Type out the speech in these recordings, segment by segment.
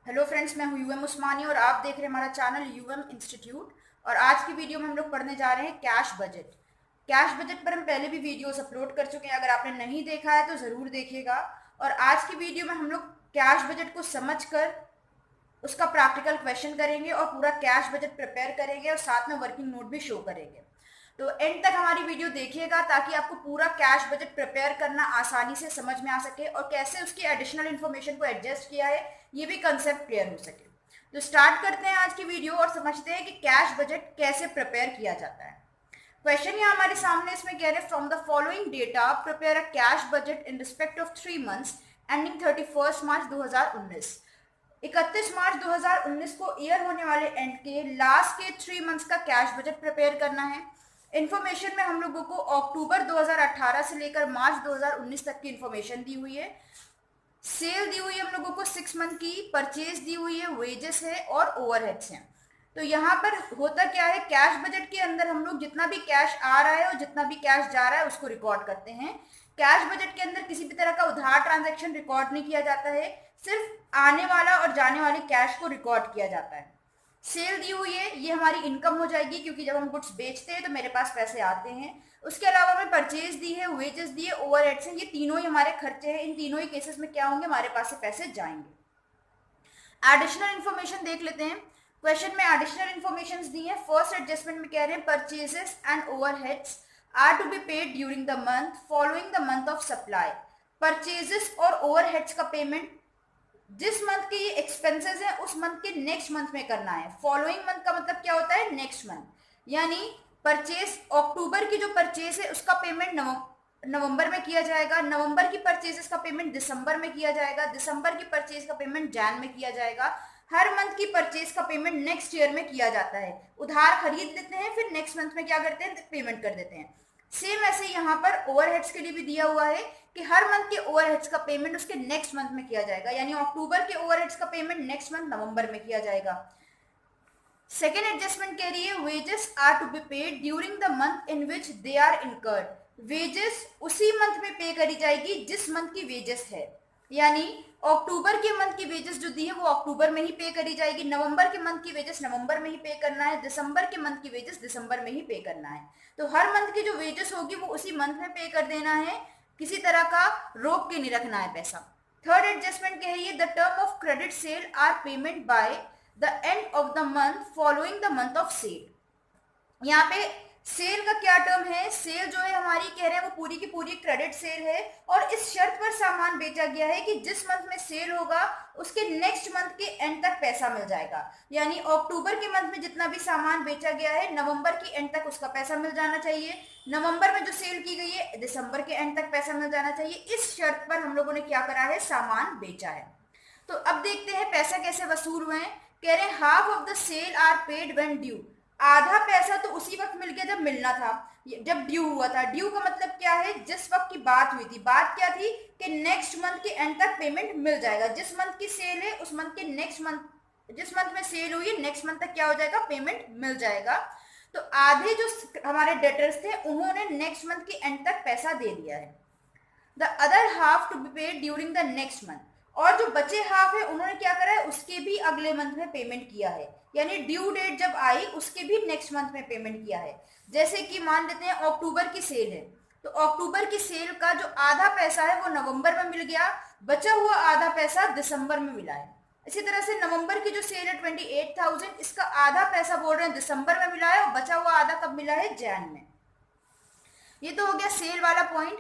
Hello friends, मैं हूँ UM उस्मानी और आप देख रहे हैं हमारा चैनल यूएम इंस्टीट्यूट। और आज की वीडियो में हम लोग पढ़ने जा रहे हैं कैश बजट। कैश बजट पर हम पहले भी वीडियोस अपलोड कर चुके हैं, अगर आपने नहीं देखा है तो ज़रूर देखिएगा। और आज की वीडियो में हम लोग कैश बजट को समझकर उसका प्रैक्टिकल क्वेश्चन करेंगे और पूरा कैश बजट प्रिपेयर करेंगे और साथ में वर्किंग नोट भी शो करेंगे। तो एंड तक हमारी वीडियो देखिएगा ताकि आपको पूरा कैश बजट प्रिपेयर करना आसानी से समझ में आ सके और कैसे उसकी एडिशनल इन्फॉर्मेशन को एडजस्ट किया है ये भी कंसेप्ट क्लियर हो सके। तो स्टार्ट करते हैं आज की वीडियो और समझते हैं कि कैश बजट कैसे प्रिपेयर किया जाता है। क्वेश्चन यहाँ हमारे सामने इसमें कह रहे हैं from the following data prepare a cash budget in respect of 3 months ending 31 मार्च 2019। 31 मार्च 2019 को ईयर होने वाले एंड के लास्ट के 3 मंथ्स का कैश बजट प्रिपेयर करना है। इन्फॉर्मेशन में हम लोगों को अक्टूबर 2018 से लेकर मार्च 2019 तक की इन्फॉर्मेशन दी हुई है। सेल दी हुई है हम लोगों को 6 मंथ की, परचेज दी हुई है, वेजेस है और ओवरहेड्स हैं। तो यहाँ पर होता क्या है, कैश बजट के अंदर हम लोग जितना भी कैश आ रहा है और जितना भी कैश जा रहा है उसको रिकॉर्ड करते हैं। कैश बजट के अंदर किसी भी तरह का उधार ट्रांजैक्शन रिकॉर्ड नहीं किया जाता है, सिर्फ आने वाला और जाने वाले कैश को रिकॉर्ड किया जाता है। सेल दी हुई है, ये हमारी इनकम हो जाएगी क्योंकि जब हम गुड्स बेचते हैं तो मेरे पास पैसे आते हैं। उसके अलावा हमें परचेज दी है, वेजेस दी है, ओवरहेड्स हैं, ये तीनों ही हमारे खर्चे हैं। इन तीनों ही केसेस में क्या होंगे, हमारे पास से पैसे जाएंगे। एडिशनल इन्फॉर्मेशन देख लेते हैं। क्वेश्चन में एडिशनल इन्फॉर्मेशन दी है। फर्स्ट एडजस्टमेंट में कह रहे हैं purchases and overheads are to be paid during the month following the month of supply. Purchases और ओवरहेड्स का पेमेंट जिस मंथ के ये एक्सपेंसेस हैं उस मंथ के नेक्स्ट मंथ में करना है। फॉलोइंग मंथ का मतलब क्या होता है, नेक्स्ट मंथ। यानी परचेज अक्टूबर की जो परचेज है उसका पेमेंट नवंबर में किया जाएगा, नवंबर की परचेजेस का पेमेंट दिसंबर में किया जाएगा, दिसंबर की परचेज का पेमेंट जैन में किया जाएगा। हर मंथ की परचेज का पेमेंट नेक्स्ट ईयर में किया जाता है। उधार खरीद लेते हैं, फिर नेक्स्ट मंथ में क्या करते हैं, पेमेंट कर देते हैं। सेम ऐसे यहाँ पर ओवरहेड्स के लिए भी दिया हुआ है कि हर मंथ के ओवरहेड्स का पेमेंट उसके नेक्स्ट मंथ में किया जाएगा। यानी अक्टूबर के ओवरहेड्स का पेमेंट नेक्स्ट मंथ नवंबर में किया जाएगा। सेकेंड एडजस्टमेंट कह रही है wages are to be paid during the month in which they are incurred. Wages उसी मंथ में पे करी जाएगी जिस मंथ की वेजेस है। यानी अक्टूबर के मंथ की वेजेस जो दी है वो अक्टूबर में ही पे करी जाएगी, नवंबर के मंथ की वेजेस नवंबर में ही पे करना है, दिसंबर के मंथ की वेजेस दिसंबर में ही पे करना है। तो हर मंथ की जो वेजेस होगी वो उसी मंथ में पे कर देना है, किसी तरह का रोक के नहीं रखना है पैसा। थर्ड एडजस्टमेंट कह रही है the term of credit sale are payment by the end of the month following the month of sale. यहाँ पे सेल का क्या टर्म है, सेल जो है हमारी कह रहे हैं वो पूरी की पूरी क्रेडिट सेल है और इस शर्त पर सामान बेचा गया है कि जिस मंथ में सेल होगा उसके नेक्स्ट मंथ के एंड तक पैसा मिल जाएगा। यानी अक्टूबर के मंथ में जितना भी सामान बेचा गया है नवंबर की एंड तक उसका पैसा मिल जाना चाहिए, नवंबर में जो सेल की गई है दिसंबर के एंड तक पैसा मिल जाना चाहिए। इस शर्त पर हम लोगों ने क्या करा है, सामान बेचा है। तो अब देखते हैं पैसा कैसे वसूल हुए हैं। कह रहे हैं half of the sale are paid when due. आधा पैसा तो उसी वक्त मिल गया जब मिलना था, जब ड्यू हुआ था। ड्यू का मतलब क्या है, जिस वक्त की बात हुई थी। बात क्या थी कि नेक्स्ट मंथ के एंड तक पेमेंट मिल जाएगा। जिस मंथ की सेल है उस मंथ के नेक्स्ट मंथ, जिस मंथ में सेल हुई है नेक्स्ट मंथ तक क्या हो जाएगा, पेमेंट मिल जाएगा। तो आधे जो हमारे डेटर्स थे उन्होंने नेक्स्ट मंथ के एंड तक पैसा दे दिया है। The other half to be paid during the next month. और जो बचे हाफ है उन्होंने क्या करा है, उसके भी अगले मंथ में पेमेंट किया है। यानी ड्यू डेट जब आई उसके भी नेक्स्ट मंथ में पेमेंट किया है। जैसे कि मान लेते हैं अक्टूबर की सेल है तो अक्टूबर की सेल का जो आधा पैसा है वो नवंबर में मिल गया, बचा हुआ आधा पैसा दिसंबर में मिला है। इसी तरह से नवंबर की जो सेल है 28,000, इसका आधा पैसा बोल रहे हैं दिसंबर में मिला है और बचा हुआ आधा कब मिला है, जैन में। ये तो हो गया सेल वाला पॉइंट।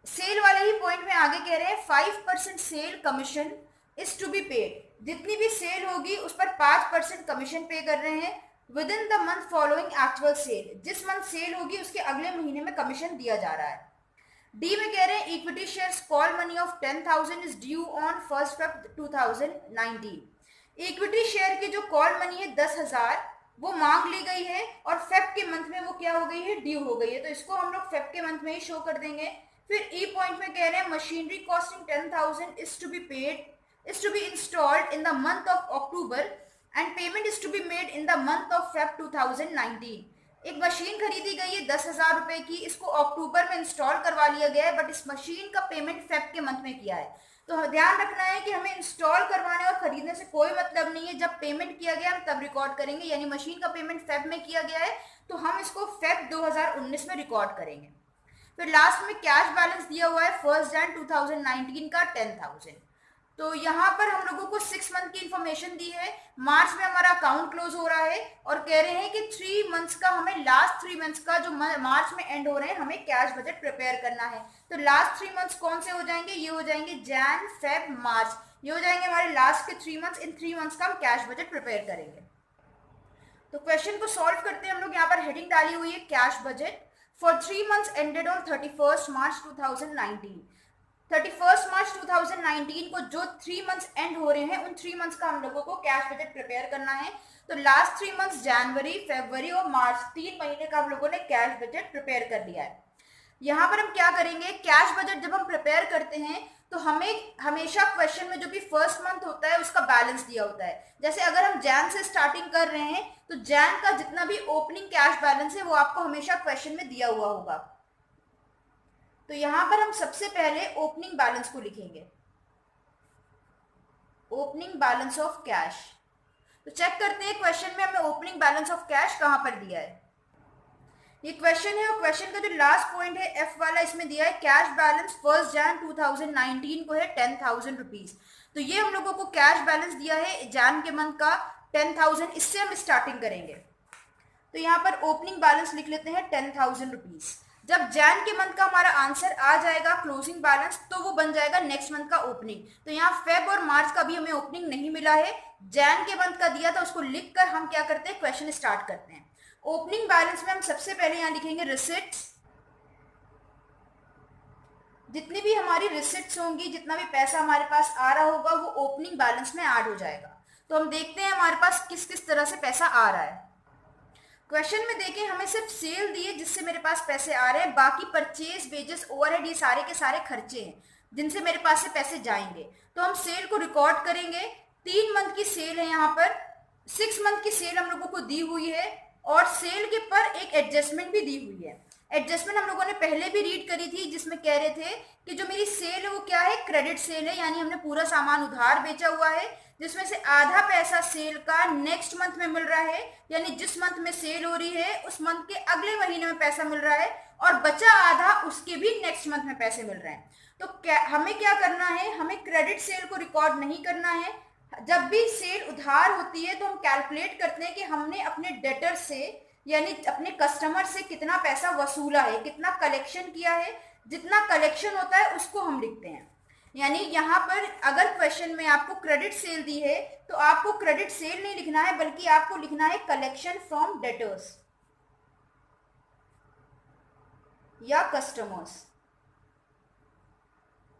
सेल वाले ही पॉइंट में आगे कह रहे हैं 5% sale commission is to be paid. जितनी भी सेल होगी उस पर 5% कमीशन पे कर रहे हैं within the month following actual sale. जिस मंथ सेल होगी उसके अगले महीने में कमीशन दिया जा रहा है। डी में कह रहे हैं equity shares call money of 10,000 is due on 1 Feb 2019। Equity share की जो कॉल मनी है 10,000 वो मांग ली गई है और फेब के मंथ में वो क्या हो गई है, ड्यू हो गई है। तो इसको हम लोग फेब के मंथ में ही शो कर देंगे। फिर ई पॉइंट में कह रहे हैं machinery costing 10,000 is to be paid is to be installed in the month of October and payment is to be made in the month of Feb 2019। एक मशीन खरीदी गई है 10,000 रुपए की, इसको अक्टूबर में इंस्टॉल करवा लिया गया है बट इस मशीन का पेमेंट फेब के मंथ में किया है। तो ध्यान रखना है कि हमें इंस्टॉल करवाने और खरीदने से कोई मतलब नहीं है। जब पेमेंट किया गया हम तब रिकॉर्ड करेंगे, यानी मशीन का पेमेंट फेब में किया गया है तो हम इसको फेब 2019 में रिकॉर्ड करेंगे। फिर लास्ट में कैश बैलेंस दिया हुआ है 1 जनवरी 2019 का 10,000। तो यहाँ पर हम लोगों को 6 मंथ की इंफॉर्मेशन दी है। मार्च में हमारा अकाउंट क्लोज हो रहा है और कह रहे हैं कि 3 मंथ्स का, हमें लास्ट 3 मंथ्स का जो मार्च में एंड हो रहे हैं हमें कैश बजट प्रिपेयर करना है। तो लास्ट 3 मंथ्स कौन से हो जाएंगे? ये हो जाएंगे जैन, फेब, मार्च, ये हो जाएंगे हमारे लास्ट के 3 मंथ्स। इन 3 मंथ्स का हम कैश बजट प्रिपेयर करेंगे। तो क्वेश्चन को सॉल्व करते हैं हम लोग। यहाँ पर हेडिंग डाली हुई है cash budget for 3 months ended on 31 मार्च 2019। 31 मार्च 2019 को जो 3 मंथ्स एंड हो रहे हैं उन 3 मंथ्स का हम लोगों को कैश बजट प्रिपेयर करना है। तो लास्ट 3 मंथ्स जनवरी, फरवरी और मार्च, 3 महीने का हम लोगों ने कैश बजट प्रिपेयर कर लिया है। यहाँ पर हम क्या करेंगे, कैश बजट जब हम प्रिपेयर करते हैं तो हमें हमेशा क्वेश्चन में जो भी फर्स्ट मंथ होता है उसका बैलेंस दिया होता है। जैसे अगर हम जैन से स्टार्टिंग कर रहे हैं तो जैन का जितना भी ओपनिंग कैश बैलेंस है वो आपको हमेशा क्वेश्चन में दिया हुआ होगा। तो यहां पर हम सबसे पहले ओपनिंग बैलेंस को लिखेंगे, ओपनिंग बैलेंस ऑफ कैश। तो चेक करते हैं क्वेश्चन में हमें ओपनिंग बैलेंस ऑफ कैश कहां पर दिया है। ये क्वेश्चन है और क्वेश्चन का जो लास्ट पॉइंट है एफ वाला, इसमें दिया है कैश बैलेंस 1 जनवरी 2019 को है 10,000 रुपीज। तो ये हम लोगों को कैश बैलेंस दिया है जैन के मंथ का 10,000, इससे हम स्टार्टिंग करेंगे। तो यहाँ पर ओपनिंग बैलेंस लिख लेते हैं 10,000 रुपीज। जब जैन के मंथ का हमारा आंसर आ जाएगा क्लोजिंग बैलेंस तो वो बन जाएगा नेक्स्ट मंथ का ओपनिंग। तो यहाँ फेब और मार्च का भी हमें ओपनिंग नहीं मिला है, जैन के मंथ का दिया था, उसको लिखकर हम क्या करते हैं, क्वेश्चन स्टार्ट करते हैं। ओपनिंग बैलेंस में हम सबसे पहले यहाँ लिखेंगे रिसिट्स। जितनी भी हमारी रिसिट्स होंगी, जितना भी पैसा हमारे पास आ रहा होगा वो ओपनिंग बैलेंस में ऐड हो जाएगा। तो हम देखते हैं हमारे पास किस किस तरह से पैसा आ रहा है। क्वेश्चन में देखें हमें सिर्फ सेल दिए जिससे मेरे पास पैसे आ रहे हैं, बाकी परचेज, वेजेस, ओवरहेड ये सारे के सारे खर्चे हैं जिनसे मेरे पास से पैसे जाएंगे। तो हम सेल को रिकॉर्ड करेंगे। 3 मंथ की सेल है, यहाँ पर 6 मंथ की सेल हम लोगों को दी हुई है और सेल के पर एक एडजस्टमेंट भी दी हुई है। एडजस्टमेंट हम लोगों ने पहले भी रीड करी थी जिसमें कह रहे थे कि जो मेरी सेल है वो क्या है, क्रेडिट सेल है, यानी हमने पूरा सामान उधार बेचा हुआ है जिसमें से आधा पैसा सेल का नेक्स्ट मंथ में मिल रहा है, यानी जिस मंथ में सेल हो रही है उस मंथ के अगले महीने में पैसा मिल रहा है, और बचा आधा उसके भी नेक्स्ट मंथ में पैसे मिल रहे हैं। तो हमें क्या करना है, हमें क्रेडिट सेल को रिकॉर्ड नहीं करना है। जब भी सेल उधार होती है तो हम कैलकुलेट करते हैं कि हमने अपने डेटर से यानी अपने कस्टमर से कितना पैसा वसूला है, कितना कलेक्शन किया है। जितना कलेक्शन होता है उसको हम लिखते हैं। यानी यहाँ पर अगर क्वेश्चन में आपको क्रेडिट सेल दी है तो आपको क्रेडिट सेल नहीं लिखना है बल्कि आपको लिखना है कलेक्शन फ्रॉम डेटर्स या कस्टमर्स।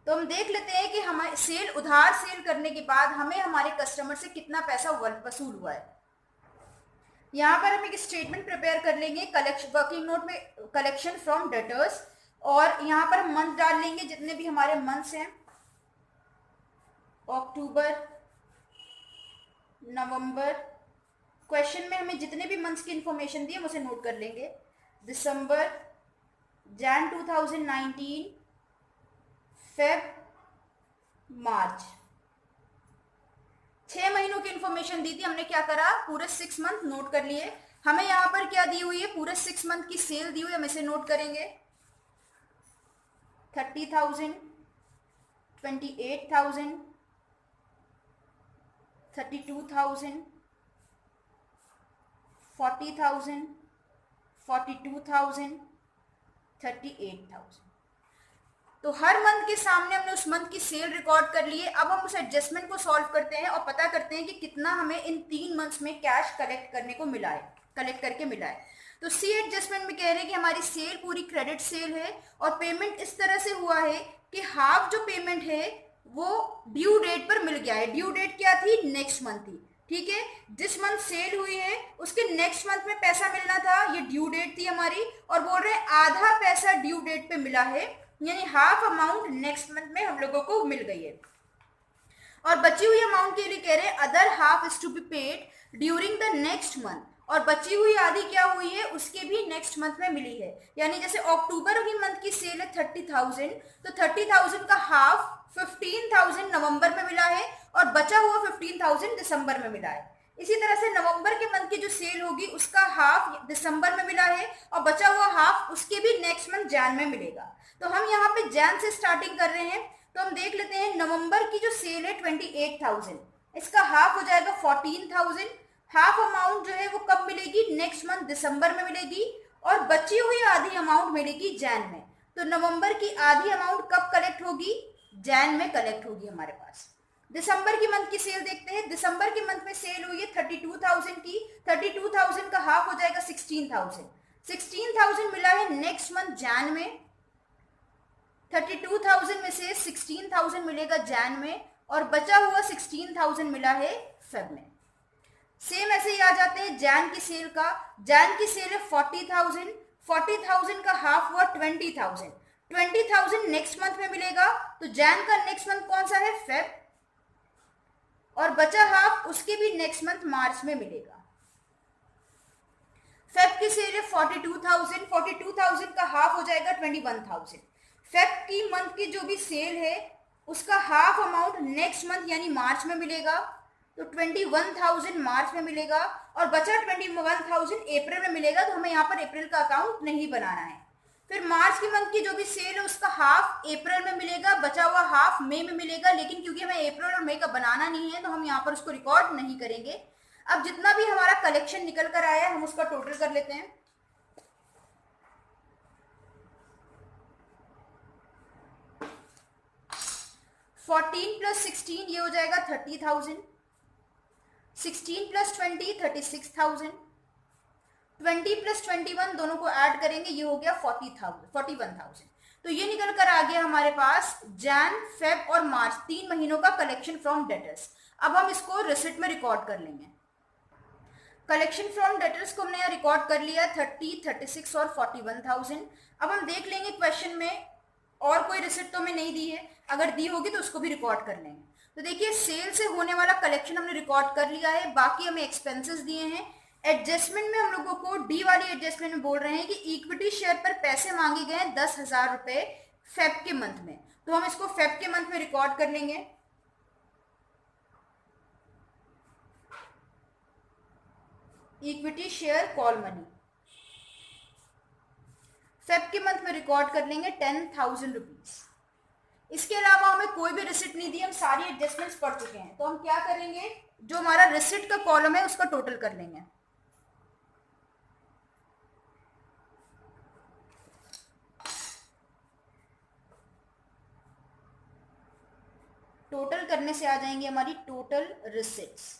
तो हम देख लेते हैं कि हमारे सेल उधार सेल करने के बाद हमें हमारे कस्टमर से कितना पैसा वसूल हुआ है। यहाँ पर हम एक स्टेटमेंट प्रिपेयर कर लेंगे कलेक्शन वर्किंग नोट में, कलेक्शन फ्रॉम डेटर्स, और यहाँ पर हम मंथ डाल लेंगे जितने भी हमारे मंथ्स हैं, अक्टूबर, नवंबर। क्वेश्चन में हमें जितने भी मंथ्स की इंफॉर्मेशन दी है उसे नोट कर लेंगे। दिसंबर, जैन 2019, फेब, मार्च। 6 महीनों की इंफॉर्मेशन दी थी, हमने क्या करा, पूरे 6 मंथ नोट कर लिए। हमें यहाँ पर क्या दी हुई है, पूरे 6 मंथ की सेल दी हुई है, हम इसे नोट करेंगे। 30,000, 28,000, 32,000, 40,000, 42,000, 38,000। तो हर मंथ के सामने हमने उस मंथ की सेल रिकॉर्ड कर ली है। अब हम उस एडजस्टमेंट को सॉल्व करते हैं और पता करते हैं कि कितना हमें इन 3 मंथ्स में कैश कलेक्ट करने को मिला है, कलेक्ट करके मिला है। तो सी एडजस्टमेंट में कह रहे हैं कि हमारी सेल पूरी क्रेडिट सेल है और पेमेंट इस तरह से हुआ है कि हाफ जो पेमेंट है वो ड्यू डेट पर मिल गया है। ड्यू डेट क्या थी, नेक्स्ट मंथ थी, ठीक है। जिस मंथ सेल हुई है उसके नेक्स्ट मंथ में पैसा मिलना था, ये ड्यू डेट थी हमारी, और बोल रहे हैं आधा पैसा ड्यू डेट पे मिला है, यानी हाफ अमाउंट नेक्स्ट मंथ में हम लोगों को मिल गई है। और बची हुई अमाउंट के लिए कह रहे हैं other half is to be paid during the next month, और बची हुई आधी क्या हुई है, उसके भी नेक्स्ट मंथ में मिली है। यानी जैसे अक्टूबर की मंथ की सेल है 30,000, तो 30,000 का हाफ 15,000 नवंबर में मिला है और बचा हुआ 15,000 दिसंबर में मिला है। इसी तरह से नवंबर के मंथ की जो सेल होगी उसका हाफ दिसंबर में मिला है और बचा हुआ हाफ उसके भी नेक्स्ट मंथ जैन में मिलेगा। तो हम यहाँ पे जैन से स्टार्टिंग कर रहे हैं, तो हम देख लेते हैं नवंबर की जो सेल है 28,000, इसका हाफ हो जाएगा 14,000। हाफ अमाउंट जो है वो कब मिलेगी, नेक्स्ट मंथ दिसंबर में मिलेगी और बची हुई आधी अमाउंट मिलेगी जैन में। तो नवंबर की आधी अमाउंट कब कलेक्ट होगी, जैन में कलेक्ट होगी हमारे पास। दिसंबर की मंथ की सेल देखते हैं। दिसंबर के मंथ में सेल हुई है 32,000 की। 32,000 का हाफ हो जाएगा 16,000। 16,000 मिला है नेक्स्ट मंथ जैन में। 32,000 में से 16,000 मिलेगा जैन में और बचा हुआ 16,000 मिला है फेब में। सेम ऐसे ही आ जाते हैं जैन की सेल का। जैन की सेल है 40,000। 40,000 का हाफ हुआ 20,000। 20,000 नेक्स्ट मंथ में मिलेगा, तो जैन का नेक्स्ट मंथ कौन सा है, फेब, और बचा हाफ उसके भी नेक्स्ट मंथ मार्च में मिलेगा। फेब की सेल है 42,000। 42,000 का हाफ हो जाएगा 21,000। फेब की मंथ की जो भी सेल है उसका हाफ अमाउंट नेक्स्ट मंथ यानी मार्च में मिलेगा, तो 21,000 मार्च में मिलेगा और बचा 21,000 अप्रैल में मिलेगा। तो हमें यहाँ पर अप्रैल का अकाउंट नहीं बनाना है। फिर मार्च की मंथ की जो भी सेल है उसका हाफ अप्रैल में मिलेगा, बचा हुआ हाफ मई में मिलेगा, लेकिन क्योंकि हमें अप्रैल और मई का बनाना नहीं है तो हम यहाँ पर उसको रिकॉर्ड नहीं करेंगे। अब जितना भी हमारा कलेक्शन निकल कर आया है हम उसका टोटल कर लेते हैं। फोर्टीन प्लस 16 ये हो जाएगा 30,000। 16 प्लस 20 36,000। 20 प्लस 21 दोनों को ऐड करेंगे, ये हो गया 41,000। तो ये निकल कर आ गया हमारे पास जैन, फेब और मार्च 3 महीनों का कलेक्शन फ्रॉम डेटर्स। अब हम इसको रिसिप्ट में रिकॉर्ड कर लेंगे। कलेक्शन फ्रॉम डेटर्स को हमने यहाँ रिकॉर्ड कर लिया 30, 36 और 41,000। अब हम देख लेंगे क्वेश्चन में और कोई रिसिप्ट तो हमें नहीं दी है, अगर दी होगी तो उसको भी रिकॉर्ड कर लेंगे। तो देखिए सेल से होने वाला कलेक्शन हमने रिकॉर्ड कर लिया है, बाकी हमें एक्सपेंसेस दिए हैं। एडजस्टमेंट में हम लोगों को डी वाली एडजस्टमेंट में बोल रहे हैं कि इक्विटी शेयर पर पैसे मांगे गए 10,000 रुपए फेब के मंथ में, तो हम इसको फेब के मंथ में रिकॉर्ड कर लेंगे। Equity share call money Feb के मंथ में रिकॉर्ड कर लेंगे 10,000 रुपीज। इसके अलावा हमें कोई भी रिसिप्ट नहीं दी, हम सारी एडजस्टमेंट्स पढ़ चुके हैं। तो हम क्या करेंगे, जो हमारा रिसिप्ट का कॉलम है उसका टोटल कर लेंगे। टोटल करने से आ जाएंगे हमारी टोटल रिसिप्ट्स।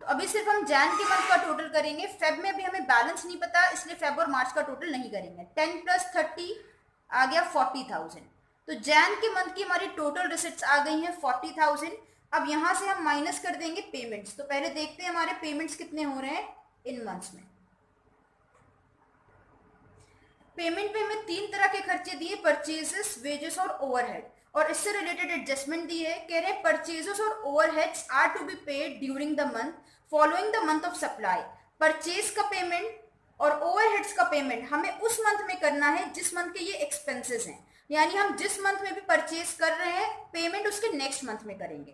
तो अभी सिर्फ हम जैन के मंथ का टोटल करेंगे। फेब में अभी हमें बैलेंस नहीं पता, इसलिए फेब और मार्च का टोटल नहीं करेंगे। 10 प्लस 30 आ गया 40,000। तो जैन के मंथ की हमारी टोटल रिसिप्ट्स आ गई हैं 40,000। अब यहां से हम माइनस कर देंगे पेमेंट्स। तो पहले देखते हैं हमारे पेमेंट्स कितने हो रहे हैं इन मंथ्स में। पेमेंट में हमें 3 तरह के खर्चे दिए, परचेजेस, वेजेस और ओवरहेड, और इससे रिलेटेड एडजस्टमेंट दी है। कह रहे हैं परचेजेस और overheads are to be paid during the month following the month of supply. Purchase का पेमेंट और ओवरहेड्स का पेमेंट हमें उस मंथ में करना है जिस मंथ के ये एक्सपेंसेस हैं, यानी हम जिस मंथ में भी परचेज कर रहे हैं पेमेंट उसके नेक्स्ट मंथ में करेंगे।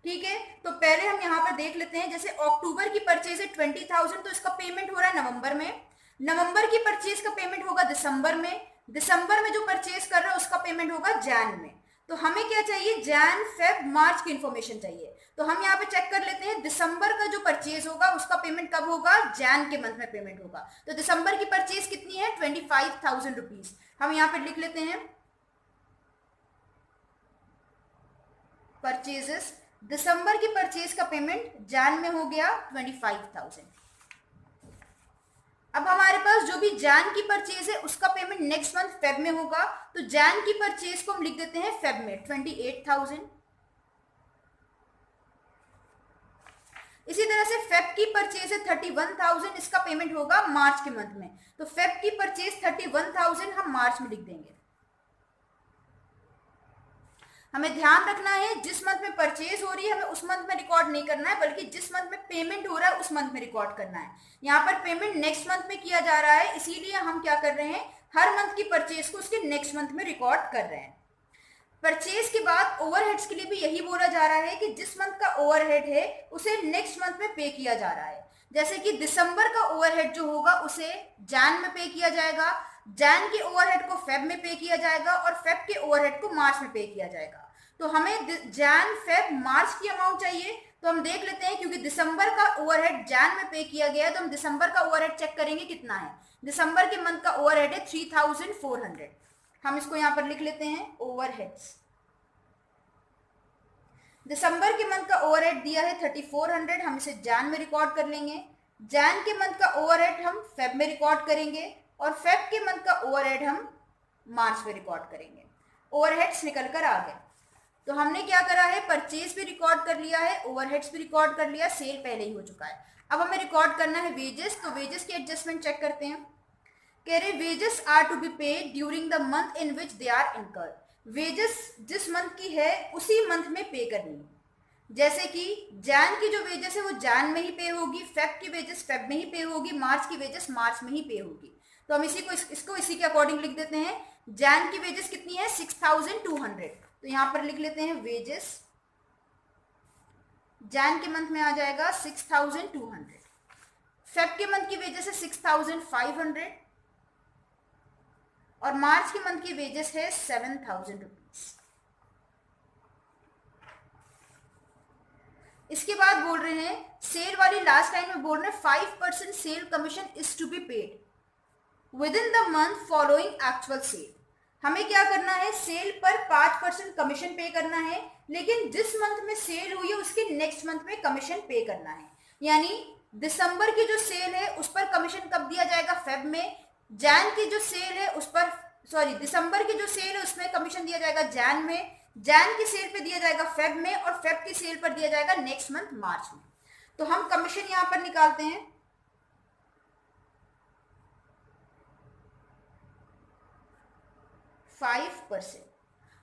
ठीक है, तो पहले हम यहाँ पर देख लेते हैं। जैसे अक्टूबर की परचेज है 20,000, तो इसका पेमेंट हो रहा है नवंबर में। नवंबर की परचेज का पेमेंट होगा दिसंबर में। दिसंबर में जो परचेज कर रहा है उसका पेमेंट होगा जैन में। तो हमें क्या चाहिए, जैन, फेब, मार्च की इंफॉर्मेशन चाहिए। तो हम यहाँ पे चेक कर लेते हैं दिसंबर का जो परचेज होगा उसका पेमेंट कब होगा, जैन के मंथ में पेमेंट होगा। तो दिसंबर की परचेज कितनी है, 25,000 रुपीज। हम यहाँ पे लिख लेते हैं परचेजेस। दिसंबर की परचेज का पेमेंट जैन में हो गया 25,000। अब हमारे पास जो भी जैन की परचेज है उसका पेमेंट नेक्स्ट मंथ फेब में होगा, तो जैन की परचेज को हम लिख देते हैं फेब में 28,000। इसी तरह से फेब की परचेज है 31,000, इसका पेमेंट होगा मार्च के मंथ में। तो फेब की परचेज 31,000 हम मार्च में लिख देंगे। हमें ध्यान रखना है जिस मंथ में परचेज हो रही है हमें उस मंथ में रिकॉर्ड नहीं करना है, बल्कि जिस मंथ में पेमेंट हो रहा है उस मंथ में रिकॉर्ड करना है। यहाँ पर पेमेंट नेक्स्ट मंथ में किया जा रहा है, इसीलिए हम क्या कर रहे हैं, हर मंथ की परचेज को उसके नेक्स्ट मंथ में रिकॉर्ड कर रहे हैं। परचेज के बाद ओवरहेड्स के लिए भी यही बोला जा रहा है कि जिस मंथ का ओवरहेड है उसे नेक्स्ट मंथ में पे किया जा रहा है। जैसे कि दिसंबर का ओवरहेड जो होगा उसे जैन में पे किया जाएगा, जैन के ओवरहेड को फेब में पे किया जाएगा और फेब के ओवरहेड को मार्च में पे किया जाएगा। तो हमें जैन फेब मार्च की अमाउंट चाहिए, तो हम देख लेते हैं क्योंकि दिसंबर का ओवरहेड जैन में पे किया गया है तो हम दिसंबर का ओवरहेड चेक करेंगे कितना है। दिसंबर के मंथ का ओवरहेड है 3400। हम इसको यहां पर लिख लेते हैं ओवरहेड्स। दिसंबर के मंथ का ओवरहेड दिया है 3400, हम इसे जैन में रिकॉर्ड कर लेंगे। जैन के मंथ का ओवरहेड हम फेब में रिकॉर्ड करेंगे और फेब के मंथ का ओवरहेड हम मार्च में रिकॉर्ड करेंगे। ओवरहेड्स निकल कर आ गए। तो हमने क्या करा है, परचेज भी रिकॉर्ड कर लिया है, ओवरहेड्स भी रिकॉर्ड कर लिया, सेल पहले ही हो चुका है। अब हमें रिकॉर्ड करना है वेजेस। तो वेजेस की एडजस्टमेंट चेक करते हैं। कह रहे wages are to be paid during the month in which they are incurred. Wages जिस मंथ की है उसी मंथ में पे करनी है। जैसे कि जैन की जो वेजेस है वो जैन में ही पे होगी, फेब की वेजेस फेब में ही पे होगी, मार्च की वेजेस मार्च में ही पे होगी। तो हम इसको इसी के अकॉर्डिंग लिख देते हैं। जैन की वेजेस कितनी है 6200, तो यहां पर लिख लेते हैं वेजेस जैन के मंथ में आ जाएगा 6200। फेब के मंथ की वेजेस है 6500 और मार्च के मंथ की वेजेस है 7000 रुपीज। इसके बाद बोल रहे हैं सेल वाली लास्ट लाइन में बोल रहे हैं 5% sale commission is to be paid within the month following actual sale. हमें क्या करना है, सेल पर 5% कमीशन पे करना है, लेकिन जिस मंथ में सेल हुई है उसके नेक्स्ट मंथ में कमीशन पे करना है। यानी दिसंबर की जो सेल है उस पर कमीशन कब दिया जाएगा, फेब में। जैन की जो सेल है उस पर दिसंबर की जो सेल है उसमें कमीशन दिया जाएगा जैन में, जैन की सेल पे दिया जाएगा फेब में और फेब की सेल पर दिया जाएगा नेक्स्ट मंथ मार्च में। तो हम कमीशन यहां पर निकालते हैं।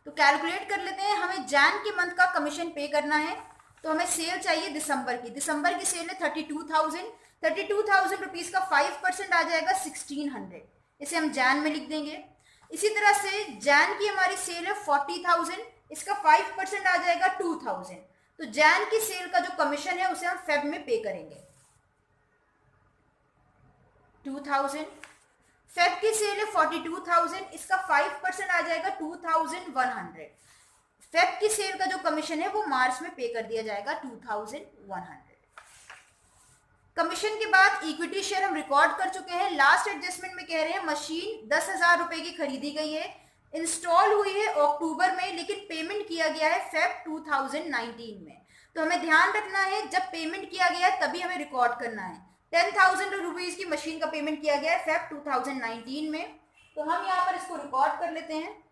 तो कैलकुलेट कर लेते हैं, हमें जैन के मंथ का कमीशन पे करना है तो हमें सेल चाहिए दिसंबर की। दिसंबर की सेल है 32,000 रुपीज का 5% आ जाएगा 1600, इसे हम जैन में लिख देंगे। इसी तरह से जैन की हमारी सेल है 40,000, इसका 5% आ जाएगा 2000। तो जैन की सेल का जो कमीशन है उसे हम फेब में पे करेंगे 2000। फेब की सेल है 42,000, इसका 5% आ जाएगा 2100। फेब की सेल का जो कमीशन है वो मार्च में पे कर दिया जाएगा 2100। कमीशन के बाद इक्विटी शेयर हम रिकॉर्ड कर चुके हैं। लास्ट एडजस्टमेंट में कह रहे हैं मशीन 10,000 रुपए की खरीदी गई है, इंस्टॉल हुई है अक्टूबर में, लेकिन पेमेंट किया गया है फेब 2019 में। तो हमें ध्यान रखना है जब पेमेंट किया गया है तभी हमें रिकॉर्ड करना है। 10,000 रुपीज की मशीन का पेमेंट किया गया है फेब 2019 में, तो हम यहाँ पर इसको रिकॉर्ड कर लेते हैं।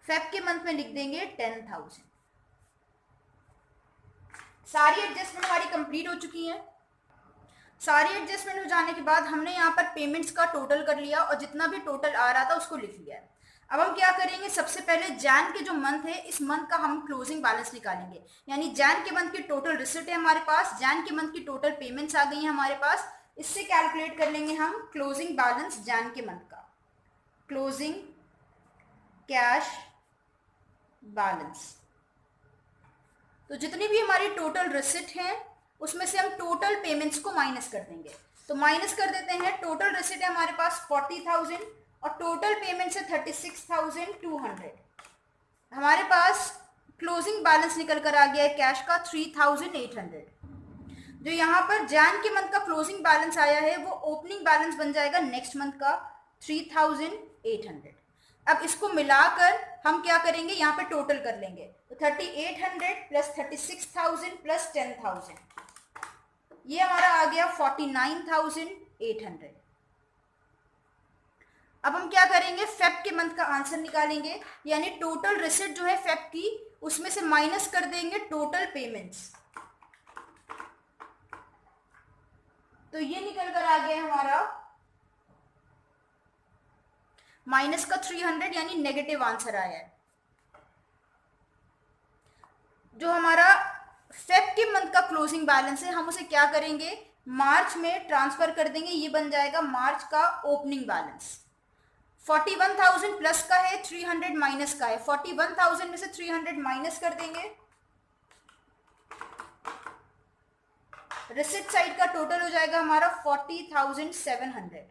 फेब के मंथ में लिख देंगे 10,000। सारी एडजस्टमेंट हमारी कंप्लीट हो चुकी हैं। सारी एडजस्टमेंट हो जाने के बाद हमने यहाँ पर पेमेंट्स का टोटल कर लिया और जितना भी टोटल आ रहा था उसको लिख लिया। अब हम क्या करेंगे, सबसे पहले जैन के जो मंथ है इस मंथ का हम क्लोजिंग बैलेंस निकालेंगे। यानी जैन के मंथ की टोटल रिसिप्ट है हमारे पास, जैन के मंथ की टोटल पेमेंट्स आ गई हैं हमारे पास, इससे कैलकुलेट कर लेंगे हम क्लोजिंग बैलेंस जैन के मंथ का। क्लोजिंग कैश बैलेंस, तो जितनी भी हमारी टोटल रिसिप्ट है उसमें से हम टोटल पेमेंट्स को माइनस कर देंगे। तो माइनस कर देते हैं, टोटल रिसिप्ट है हमारे पास 40,000 और टोटल पेमेंट्स है 36,200। हमारे पास क्लोजिंग बैलेंस निकल कर आ गया है कैश का 3,800। जो यहाँ पर जैन के मंथ का क्लोजिंग बैलेंस आया है वो ओपनिंग बैलेंस बन जाएगा नेक्स्ट मंथ का 3,800। अब इसको मिलाकर हम क्या करेंगे, यहाँ पे टोटल कर लेंगे। तो 3,800 प्लस 36,000 प्लस 10,000, ये हमारा आ गया 49,800। अब हम क्या करेंगे, फेब के मंथ का आंसर निकालेंगे, यानी टोटल रिसिप्ट जो है फेब की उसमें से माइनस कर देंगे टोटल पेमेंट्स। तो ये निकल कर आ गया हमारा माइनस का 300, यानी नेगेटिव आंसर आया है। जो हमारा फेब के मंथ का क्लोजिंग बैलेंस है हम उसे क्या करेंगे, मार्च में ट्रांसफर कर देंगे, ये बन जाएगा मार्च का ओपनिंग बैलेंस। 41,000 प्लस का है, 300 माइनस का है। 41,000 में से 300 माइनस कर देंगे, रिसिप्ट साइड का टोटल हो जाएगा हमारा 40,700।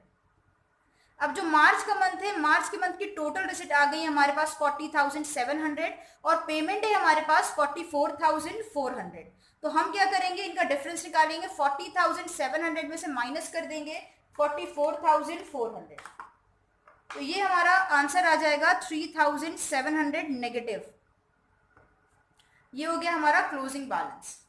अब जो मार्च का मंथ है, मार्च के मंथ की टोटल रिसिप्ट आ गई हमारे पास 40,700 और पेमेंट है हमारे पास 44,400। तो हम क्या करेंगे, इनका डिफरेंस निकालेंगे, 40,700 में से माइनस कर देंगे 44,400। तो ये हमारा आंसर आ जाएगा 3,700 नेगेटिव। ये हो गया हमारा क्लोजिंग बैलेंस।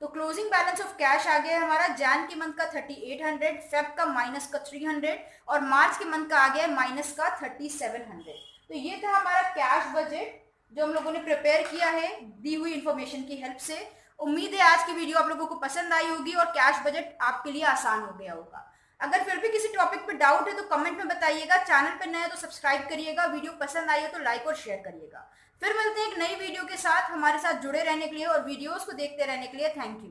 तो क्लोजिंग बैलेंस ऑफ कैश आ गया हमारा जैन के मंथ का 3800, फेब का माइनस का 300 और मार्च के मंथ का आ गया माइनस का 3700। तो ये था हमारा कैश बजट जो हम लोगों ने प्रिपेयर किया है दी हुई इंफॉर्मेशन की हेल्प से। उम्मीद है आज की वीडियो आप लोगों को पसंद आई होगी और कैश बजट आपके लिए आसान हो गया होगा। अगर फिर भी किसी टॉपिक पे डाउट है तो कमेंट में बताइएगा। चैनल पे नए हैं तो सब्सक्राइब करिएगा, वीडियो पसंद आई हो तो लाइक और शेयर करिएगा। फिर मिलते हैं एक नई वीडियो के साथ। हमारे साथ जुड़े रहने के लिए और वीडियोस को देखते रहने के लिए थैंक यू।